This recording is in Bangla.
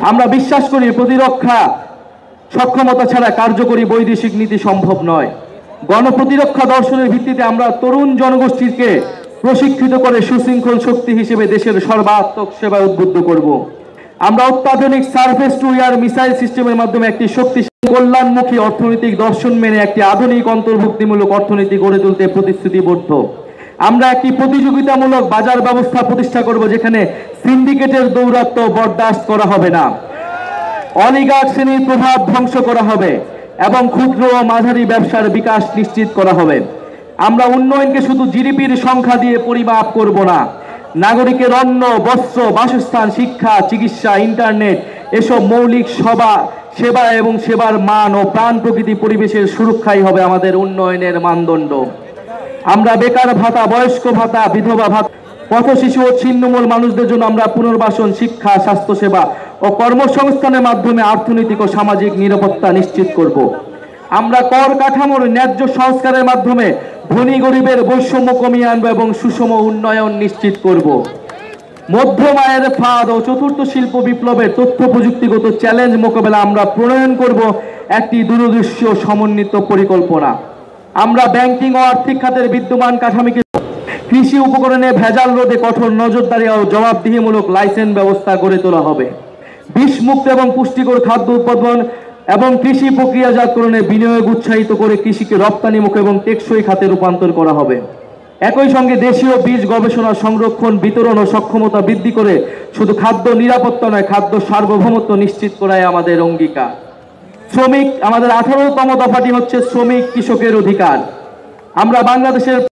আমরা বিশ্বাস করি প্রতিরক্ষা সক্ষমতা ছাড়া কার্যকরী বৈদেশিক নীতি সম্ভব নয়। গণপ্রতিরক্ষা দর্শনের ভিত্তিতে আমরা তরুণ জনগোষ্ঠীকে প্রশিক্ষিত করে সুশৃঙ্খল শক্তি হিসেবে দেশের সর্বাত্মক সেবায় উদ্বুদ্ধ করব। আমরা অত্যাধুনিক সারফেস টু এয়ার মিসাইল সিস্টেমের মাধ্যমে একটি শক্তিশালী কল্যাণমুখী অর্থনৈতিক দর্শন মেনে একটি আধুনিক অন্তর্ভুক্তিমূলক অর্থনীতি গড়ে তুলতে প্রতিশ্রুতিবদ্ধ। আমরা একটি প্রতিযোগিতামূলক বাজার ব্যবস্থা প্রতিষ্ঠা করব, যেখানে সিন্ডিকেটের দৌরাত্ম্য বরদাস্ত করা হবে না, অলিগার্ক শ্রেণীর প্রভাব ধ্বংস করা হবে এবং ক্ষুদ্র ও মাঝারি ব্যবসার বিকাশ নিশ্চিত করা হবে। আমরা উন্নয়নকে শুধু জিডিপির সংখ্যা দিয়ে পরিমাপ করব না, নাগরিকের অন্ন, বস্ত্র, বাসস্থান, শিক্ষা, চিকিৎসা, ইন্টারনেট এসব মৌলিক সেবা এবং সেবার মান ও প্রাণ প্রকৃতি পরিবেশের সুরক্ষাই হবে আমাদের উন্নয়নের মানদণ্ড। আমরা বেকার ভাতা, বয়স্ক ভাতা, বিধবা ভাতা, পথ শিশু ও ছিন্নমূল মানুষদের জন্য আমরা পুনর্বাসন, শিক্ষা, স্বাস্থ্যসেবা ও কর্মসংস্থানের মাধ্যমে অর্থনৈতিক ও সামাজিক নিরাপত্তা নিশ্চিত করব। আমরা কর কাঠামোর ন্যায্য সংস্কারের মাধ্যমে ধনী গরিবের বৈষম্য কমিয়ে আনবো এবং সুষম উন্নয়ন নিশ্চিত করব। মধ্যম আয়ের ফাঁদ ও চতুর্থ শিল্প বিপ্লবের তথ্য প্রযুক্তিগত চ্যালেঞ্জ মোকাবেলা আমরা প্রণয়ন করব একটি দূরদৃশ্য সমন্বিত পরিকল্পনা। আমরা ব্যাংকিং ও আর্থিক খাতের বিদ্যমান কাঠামোকে কৃষি উপকরণে ভেজাল রোধে কঠোর নজরদারি ও জবাবদিহিমূলক লাইসেন্স ব্যবস্থা গড়ে তোলা হবে। বিষমুক্ত এবং পুষ্টিকর খাদ্য উৎপাদন এবং কৃষি প্রক্রিয়াজাতকরণে বিনিয়োগ উৎসাহিত করে কৃষিকে রপ্তানিমুখী এবং টেকসই খাতে রূপান্তর করা হবে। একই সঙ্গে দেশীয় বীজ গবেষণা, সংরক্ষণ, বিতরণ ও সক্ষমতা বৃদ্ধি করে শুধু খাদ্য নিরাপত্তা নয়, খাদ্য সার্বভৌমত্ব নিশ্চিত করাই আমাদের অঙ্গীকার। শ্রমিক, আমাদের 18তম দফাটি হচ্ছে শ্রমিক কৃষকের অধিকার। আমরা বাংলাদেশের